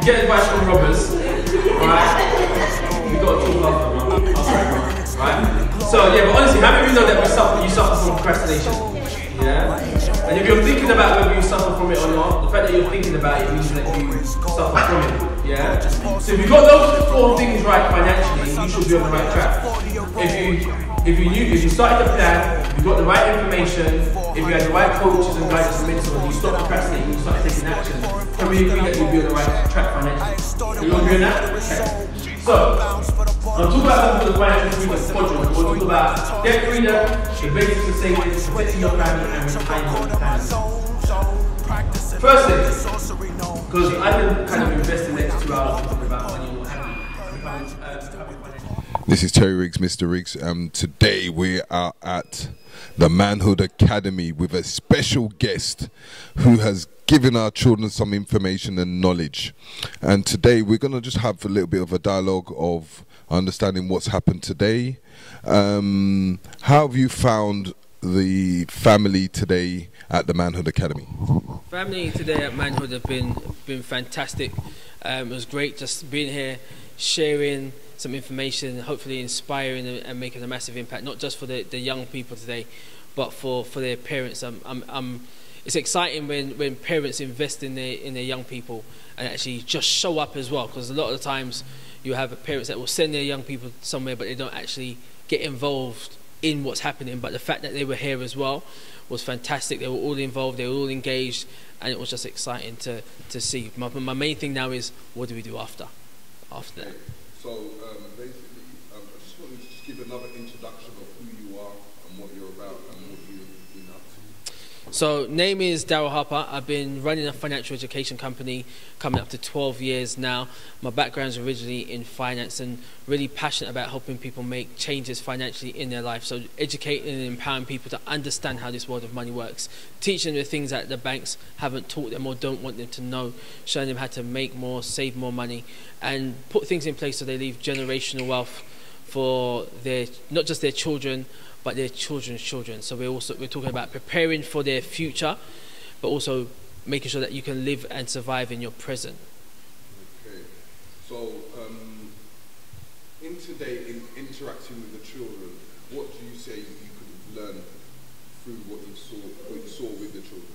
get advice from robbers, right? You got to talk after them, man. I'm sorry, bro. Right? So yeah, but honestly, how many of you know that you suffer from procrastination? Yeah? And if you're thinking about whether you suffer from it or not, the fact that you're thinking about it means that you suffer from it. Yeah? So if you've got those 4 things right financially, you should be on the right track. If you started the plan, you got the right information, if you had the right coaches and guidance and mentors, you stop procrastinating, you start taking action, can we agree that you'll be on the right track financially? Do you agree on that? Okay. So, I'm talking about the financial freedom quadrant. We'll talk about debt freedom, the basics of savings, protecting your family, and retirement plans. First thing, because I can kind of invest in the next 2 hours talking about money and what have you. This is Terry Riggs, Mr. Riggs. Today we are at the Manhood Academy with a special guest who has given our children some information and knowledge. And today we're going to just have a little bit of a dialogue of understanding what's happened today. How have you found the family today at the Manhood Academy? Family today at Manhood have been fantastic. It was great just being here, sharing some information, hopefully inspiring and making a massive impact, not just for the young people today, but for their parents. It's exciting when parents invest in their young people and actually just show up as well, because a lot of the times you have parents that will send their young people somewhere but they don't actually get involved in what's happening. But the fact that they were here as well was fantastic. They were all involved, they were all engaged, and it was just exciting to see. My main thing now is, what do we do after that? So basically, I just wanted to just give another introduction of who you are and what you're about and what you've been up to. So, name is Darryl Harper. I've been running a financial education company coming up to 12 years now. My background is originally in finance and really passionate about helping people make changes financially in their life. So, educating and empowering people to understand how this world of money works, teaching them the things that the banks haven't taught them or don't want them to know, showing them how to make more, save more money, and put things in place so they leave generational wealth for not just their children, but their children's children. So we're talking about preparing for their future, but also making sure that you can live and survive in your present. Okay. So in interacting with the children, what do you say you could have learned through what you saw with the children?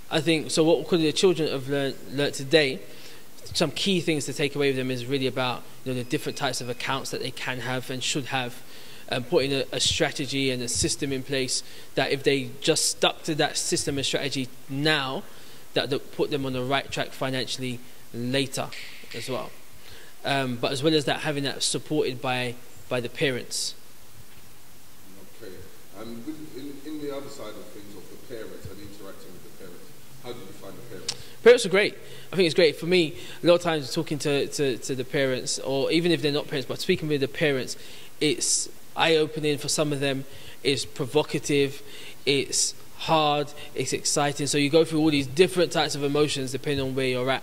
I think so. What could the children have learned today? Some key things to take away with them is really about the different types of accounts that they can have and should have. Putting a strategy and a system in place that if they just stuck to that system and strategy now, that will put them on the right track financially later as well. But as well as that, having that supported by the parents. Okay. And in the other side of things, of the parents and interacting with the parents, how did you find the parents? Parents are great. I think it's great. For me, a lot of times talking to the parents, or even if they're not parents, but speaking with the parents, it's eye-opening for some of them, it's provocative, it's hard, it's exciting. So you go through all these different types of emotions depending on where you're at,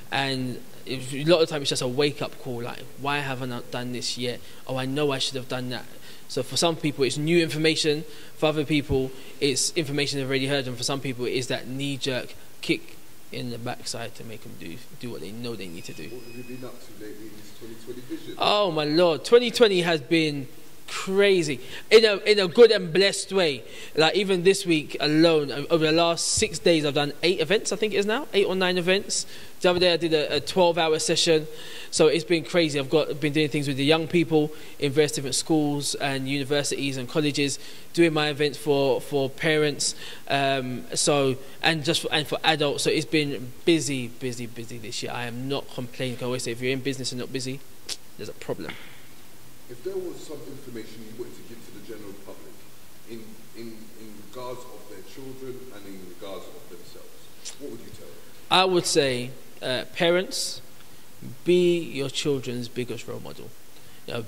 and a lot of the time it's just a wake-up call, like, why haven't I done this yet? Oh, I know I should have done that. So for some people it's new information, for other people it's information they've already heard, and for some people it is that knee-jerk kick in the backside to make them do what they know they need to do. What have you been up to lately in this 2020 vision? Oh my Lord, 2020 has been crazy in a good and blessed way. Like even this week alone, over the last 6 days I've done 8 events, I think it is now, 8 or 9 events. The other day I did a 12-hour session, so it's been crazy. I've been doing things with the young people in various different schools and universities and colleges, doing my events for parents, and for adults. So it's been busy this year. I am not complaining. I always say, if you're in business and not busy, there's a problem. If there was some information you wanted to give to the general public in regards of their children and in regards of themselves, what would you tell them? I would say, parents, be your children's biggest role model.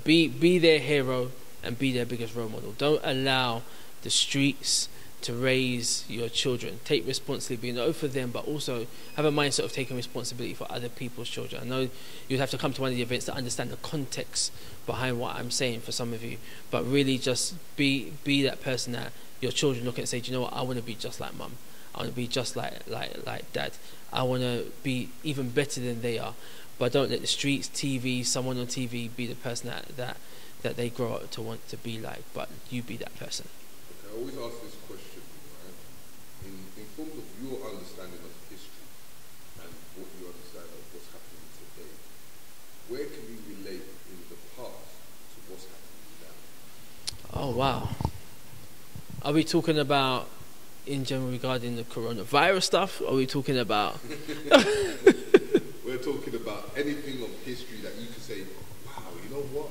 Be their hero and be their biggest role model. Don't allow the streets to raise your children. Take responsibility, not for them, but also have a mindset of taking responsibility for other people's children. I know you'd have to come to one of the events to understand the context behind what I'm saying for some of you, but really just be that person that your children look at and say, do you know what, I want to be just like mum. I want to be just like dad. I want to be even better than they are. but don't let the streets, TV, someone on TV be the person that they grow up to want to be like, but you be that person. Okay, I always ask this question, right? In terms of your understanding of history and what you understand of what's happening today, where can you relate in the past to what's happening now? Oh wow. Are we talking about in general regarding the coronavirus stuff? Or are we talking about We're talking about anything of history that you can say, wow, you know what?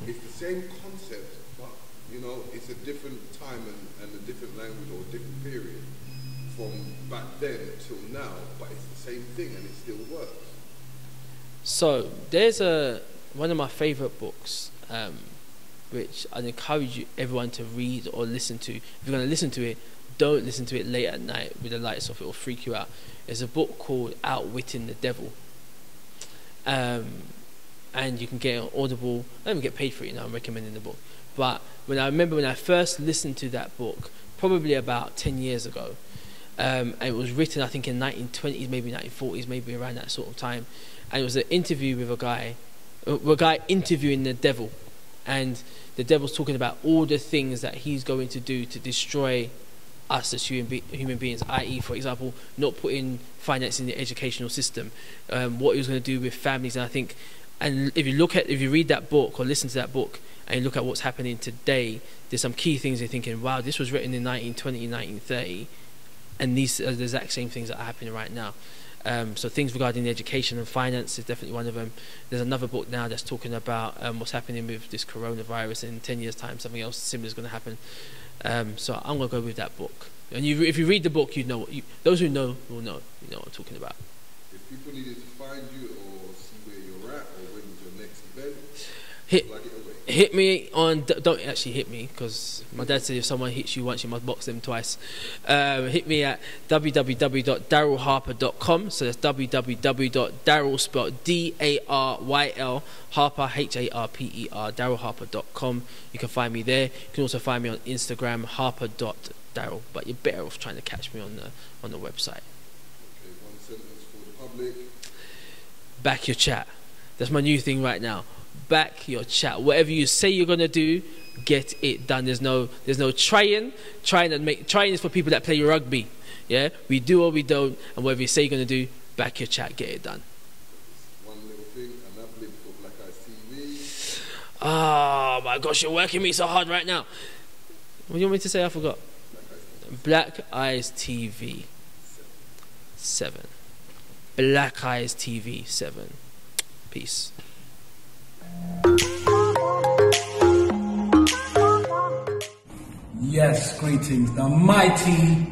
It's the same concept, but you know, it's a different time and a different language or a different period from back then till now, but it's the same thing and it still works. So there's one of my favorite books, which I'd encourage everyone to read or listen to. If you're going to listen to it, don't listen to it late at night with the lights off. It will freak you out. There's a book called Outwitting the Devil, and you can get it on Audible. I don't even get paid for it, you know, I'm recommending the book. But when I first listened to that book, probably about 10 years ago, and it was written I think in 1920s, maybe 1940s, maybe around that sort of time, and it was an interview with a guy interviewing the devil, and the devil's talking about all the things that he's going to do to destroy us as human beings, i.e., for example, not putting finance in the educational system, what he was going to do with families. And I think, and if you read that book or listen to that book and you look at what's happening today, there's some key things you're thinking, wow, this was written in 1920, 1930, and these are the exact same things that are happening right now. So things regarding the education and finance is definitely one of them. There's another book now that's talking about what's happening with this coronavirus. In 10 years' time, something else similar is going to happen. So I'm going to go with that book. And if you read the book, you know those who know will know. You know what I'm talking about. If people needed to find you or see where you're at or when's your next event, hit me on. Don't actually hit me, because my dad said if someone hits you once, you must box them twice. Hit me at www.darylharper.com. So that's www.daryl spelled DARYL Harper HARPER darylharper.com. You can find me there. You can also find me on Instagram harper.daryl. But you're better off trying to catch me on the website. Okay, one sentence for the public. Back your chat. That's my new thing right now. Back your chat. Whatever you say you're gonna do, get it done. There's no trying. Trying is for people that play rugby. Yeah, we do or we don't, and whatever you say you're gonna do, back your chat, get it done. One little thing, an uplift for Black Eyes TV. Oh my gosh, you're working me so hard right now. What do you want me to say? I forgot. Black Eyes TV 7. Black Eyes TV 7. Peace. Yes, greetings. The mighty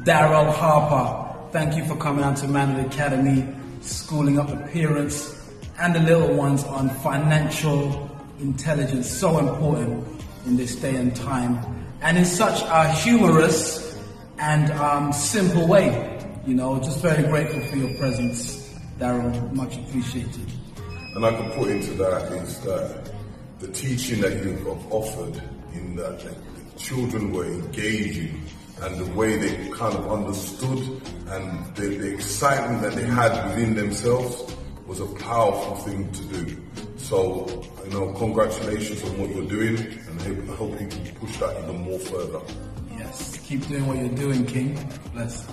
Daryl Harper. Thank you for coming out to Manhood Academy, schooling up the parents and the little ones on financial intelligence. So important in this day and time, and in such a humorous and simple way. You know, just very grateful for your presence, Daryl. Much appreciated. And I can put into that is that the teaching that you have offered in that the children were engaging and the way they kind of understood and the excitement that they had within themselves was a powerful thing to do. So, you know, congratulations on what you're doing, and I hope you can push that even more further. Yes, keep doing what you're doing, King. Bless.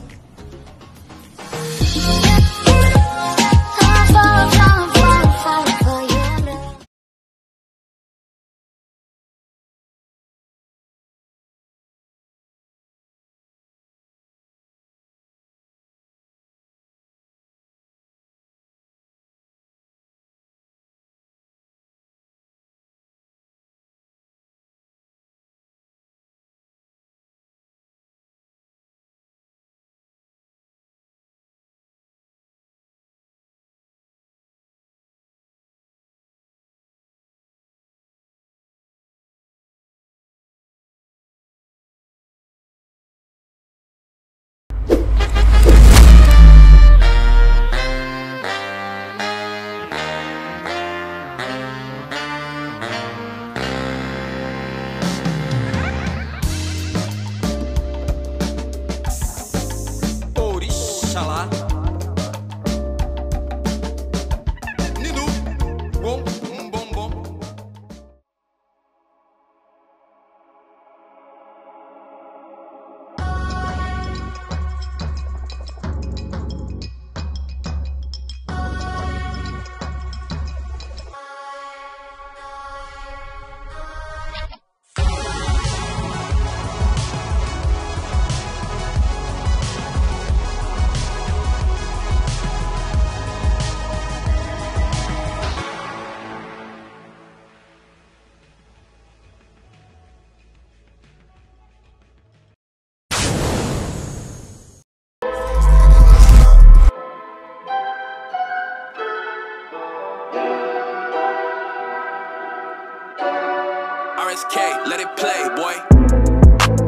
Okay, let it play, boy.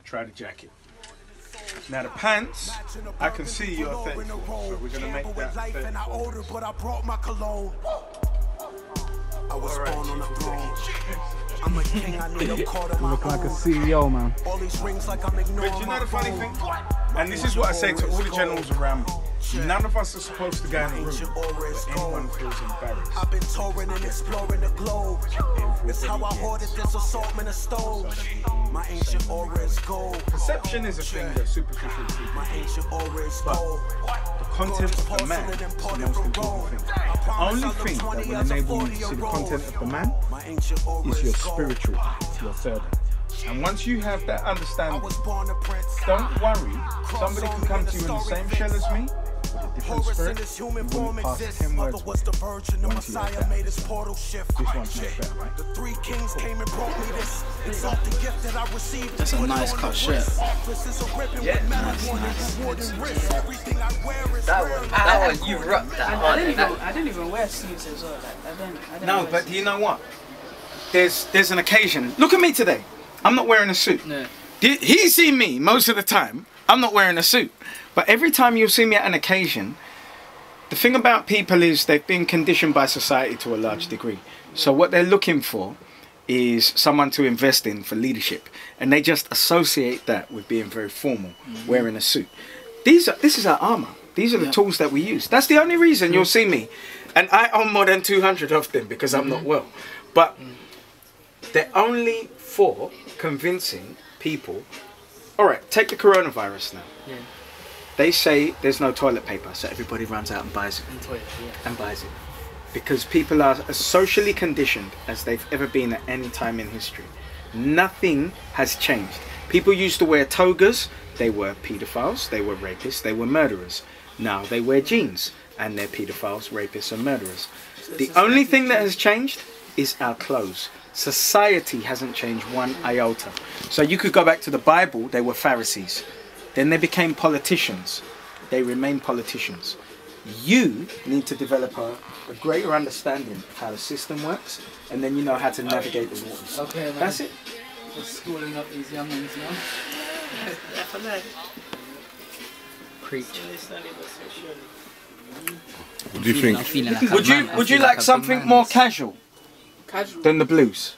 Try the jacket. Now the pants, I can see you're authentic, so we're gonna make that authentic. I was born on a throne. I'm a king, I need a court of my own. Look like a CEO, man. All these rings like I'm ignoring. But you know the funny thing? And this is what I say to all the generals around me. None of us are supposed to go in a room where anyone feels embarrassed. I've been touring and exploring the globe. It's how I hoarded this assortment of stoves. My ancient aura is gold. Perception is a thing that superficial people My ancient aura is gold. the content of the man is the most important thing. The only thing that will enable you to see the content of the man My ancient aura is your is gold. spiritual, your third eye. And once you have that I understanding, was born a prince. don't worry, somebody can come to you in the same shell as me, with a different Horus in spirit, his you human form wouldn't pass exists. 10 Mother words was the with virgin, the once you have Messiah that made his understanding. portal shift. This one's much better, right? The three kings came and brought me this exalted gift that I received. That's a nice cut shirt. Yeah, That one, you rocked that one. I didn't even wear suits as well. Like, I didn't No, wear but you know what? There's an occasion. Look at me today. I'm not wearing a suit. No. He's seen me most of the time. I'm not wearing a suit. But every time you'll see me at an occasion, the thing about people is they've been conditioned by society to a large degree. So what they're looking for is someone to invest in for leadership. And they just associate that with being very formal, wearing a suit. This is our armor. These are the tools that we use. That's the only reason you'll see me. And I own more than 200 of them because I'm not well. But they're only for convincing people. All right, take the coronavirus now. Yeah. They say there's no toilet paper, so everybody runs out and buys it. And Because people are as socially conditioned as they've ever been at any time in history. Nothing has changed. People used to wear togas. They were pedophiles, they were rapists, they were murderers. Now they wear jeans and they're pedophiles, rapists and murderers. The only thing that has changed is our clothes. Society hasn't changed one iota. So you could go back to the Bible, they were Pharisees. Then they became politicians. They remain politicians. You need to develop a greater understanding of how the system works, and then you know how to navigate the waters. Okay, man. That's it. Just schooling up these young ones now. Preach. What do you think? Would you like something more casual Casual. than the blues?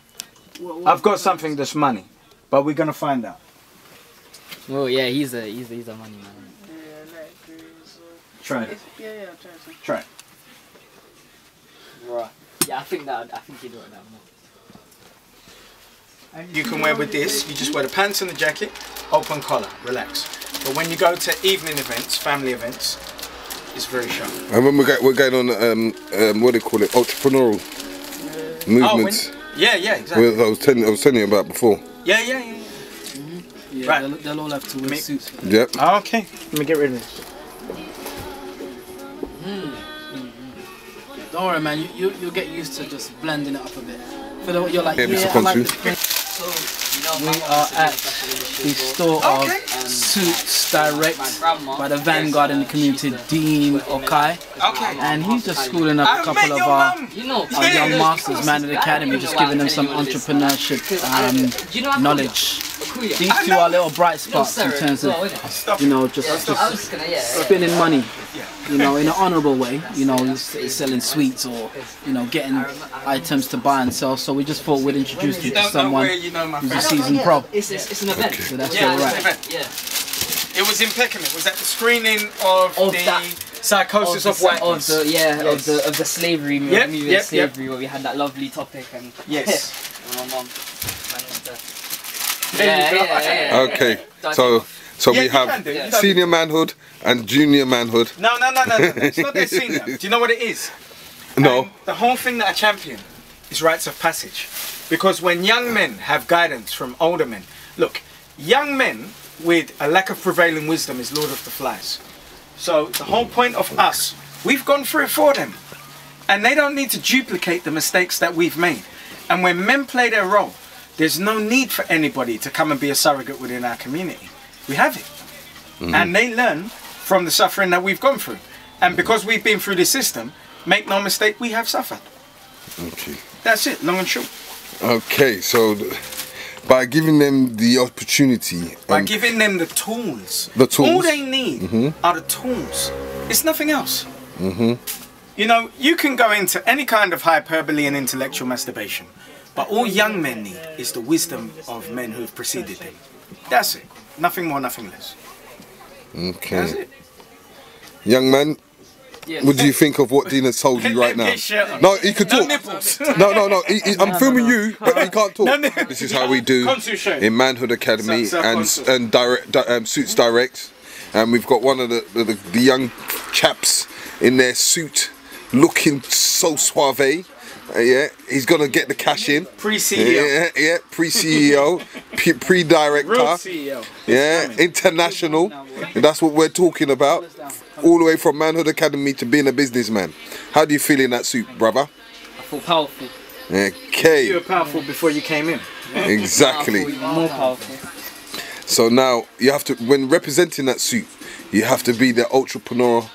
What- I've got something that's money, but we're gonna find out. Oh yeah, he's a money man. Try it. Yeah, I'll try some. Try it. Right. Yeah, I think he'd work that more. You can wear with this. You just wear the pants and the jacket, open collar, relax. But when you go to evening events, family events, it's very sharp. And when we're going on, what do they call it, entrepreneurial movements. Yeah, exactly. I was telling you about before. Yeah. Yeah, Right. they'll all have to wear suits. Yep. Okay, let me get rid of this. Don't worry, man. You'll get used to just blending it up a bit. Feel what you're like. Yeah, Mr. I like Consu. this print. We are at the store of suits direct by the vanguard in the community, Dean Okai. Okay. And he's just schooling up a couple of our young masters, man of the academy, just giving them some entrepreneurship knowledge. These two are little bright spots in terms of, just spinning money, in an honourable way, selling sweets or, getting items to buy and sell. So we just thought we'd introduce you to someone who's a seasoned pro. It's an event. So that's where we're at. Yeah. It was in Peckham. It was at the screening of the Psychosis of white. Of the slavery, movie of slavery, where we had that lovely topic and yes. my mum. Okay, so we have senior manhood and junior manhood. No. It's not that senior. Do you know what it is? No. The whole thing that I champion is rites of passage. Because when young men have guidance from older men, look, young men with a lack of prevailing wisdom is Lord of the Flies. So the whole point of us, we've gone through it for them. And they don't need to duplicate the mistakes that we've made. And when men play their role, there's no need for anybody to come and be a surrogate within our community. We have it. And they learn from the suffering that we've gone through. And because we've been through this system, make no mistake, we have suffered. Okay. That's it, long and short. Okay, so by giving them the opportunity, by giving them the tools, all they need are the tools. It's nothing else. You know, you can go into any kind of hyperbole and intellectual masturbation, but all young men need is the wisdom of men who've preceded them. That's it. Nothing more, nothing less. Okay. That's it. Young man, what do you think of what Dean has told you right now? No, he could talk. No. I'm filming you, but he can't talk. This is how we do in Manhood Academy and Suits Direct. And we've got one of the young chaps in their suit, looking so suave. Yeah, he's gonna get the cash in. Pre-CEO. Yeah, pre-CEO, pre-director. Real CEO. Yeah, international. And that's what we're talking about. All the way from Manhood Academy to being a businessman. How do you feel in that suit, brother? I feel powerful. Okay. You were powerful before you came in. Exactly. More powerful. So now you have to, when representing that suit, you have to be the entrepreneur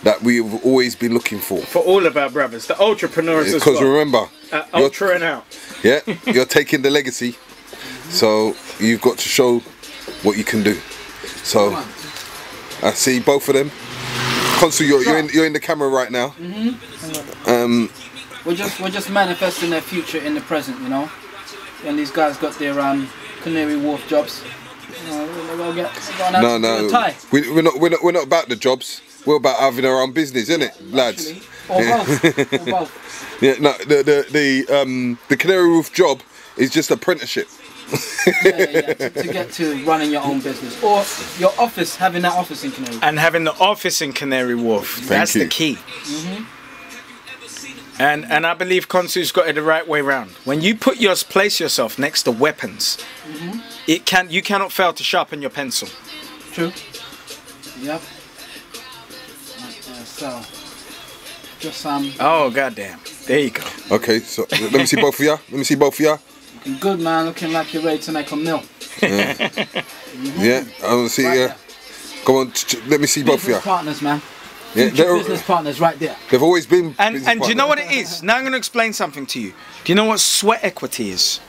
that we've always been looking for. For all of our brothers, the entrepreneurs as well. Because remember, ultra and out. Yeah, you're taking the legacy, so you've got to show what you can do. So I see both of them. Consul, you're in the camera right now. We're just manifesting their future in the present, you know. And these guys got their Canary Wharf jobs. No, we're not about the jobs. We're about having our own business, isn't it, lads? Or both. Yeah, no, the Canary Wharf job is just apprenticeship. To get to running your own business, or your office, having that office in Canary Wharf. And having the office in Canary Wharf, that's the key. And I believe Konsu's got it the right way round. When you place yourself next to weapons, you cannot fail to sharpen your pencil. True. Yep. So, just oh goddamn! There you go. Okay, so let me see both of you. Looking good, man. Looking like you're ready to make a meal. Yeah, I want to see. Come on, let me see both of you. Partners, man. Yeah, they're business partners right there. They've always been. And do you know what it is? Now I'm going to explain something to you. Do you know what sweat equity is?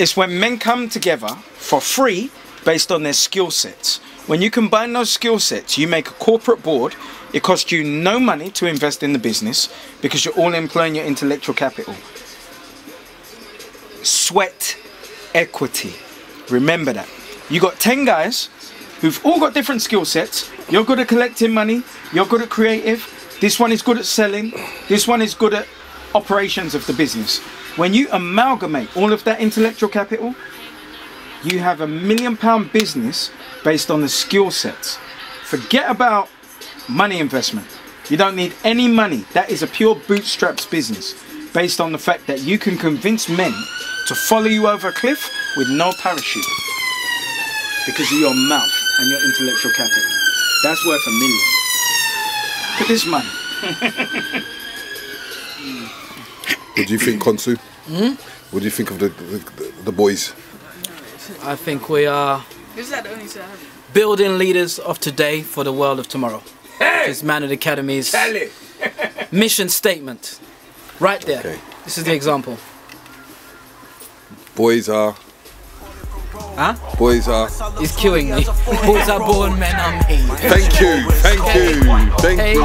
It's when men come together for free based on their skill sets. When you combine those skill sets, you make a corporate board. It costs you no money to invest in the business because you're all employing your intellectual capital. Sweat equity. Remember that. You got 10 guys who've all got different skill sets. You're good at collecting money. You're good at creative. This one is good at selling. This one is good at operations of the business. When you amalgamate all of that intellectual capital, you have a £1 million business based on the skill sets. Forget about money investment. You don't need any money. That is a pure bootstraps business based on the fact that you can convince men to follow you over a cliff with no parachute because of your mouth and your intellectual capital. That's worth $1 million. Look at this money. What do you think, Konsu? What do you think of the boys? I think we are building leaders of today for the world of tomorrow. It's Manhood Academy's mission statement. Right there. Okay. This is the example. Boys are... Huh? Boys are... He's killing me. Boys are born, men are made. Thank you. Thank you.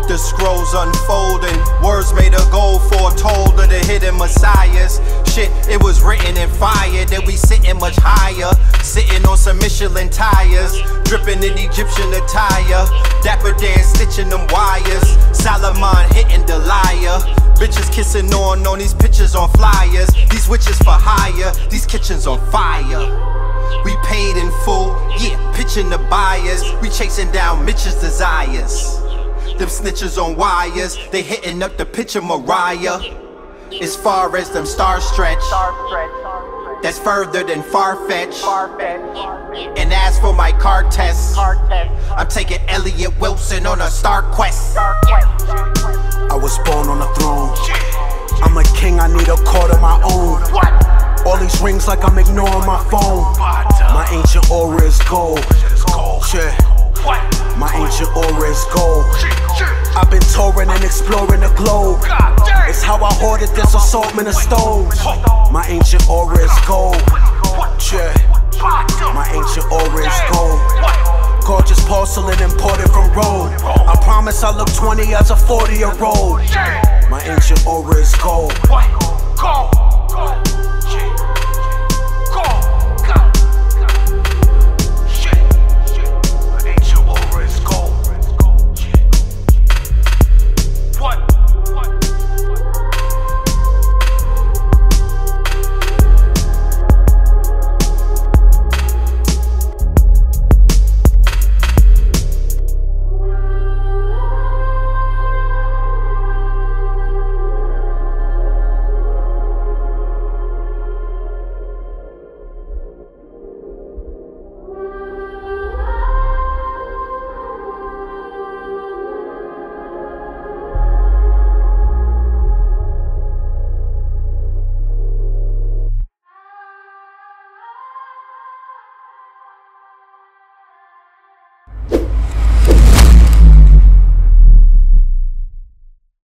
The scrolls unfolding, words made of gold foretold of the hidden messiahs. Shit, it was written in fire that we sitting much higher, sitting on some Michelin tires. dripping in Egyptian attire. Dapper Dan stitching them wires. Salomon hitting the liar. Bitches kissing on these pictures on flyers. These witches for hire, these kitchens on fire. We paid in full, yeah, pitching the buyers. We chasing down Mitch's desires. Them snitches on wires, they hitting up the picture Mariah. As far as them stars stretch, that's further than far-fetched. And as for my car test, I'm taking Elliot Wilson on a star quest. I was born on a throne. I'm a king, I need a court of my own. All these rings like I'm ignoring my phone. My ancient aura is gold. Yeah. My ancient aura is gold. I've been touring and exploring the globe. It's how I hoarded this assortment of stones. My ancient aura is gold. Yeah. My ancient aura is gold. Gorgeous porcelain imported from Rome. I promise I look 20 as a 40-year-old. My ancient aura is gold.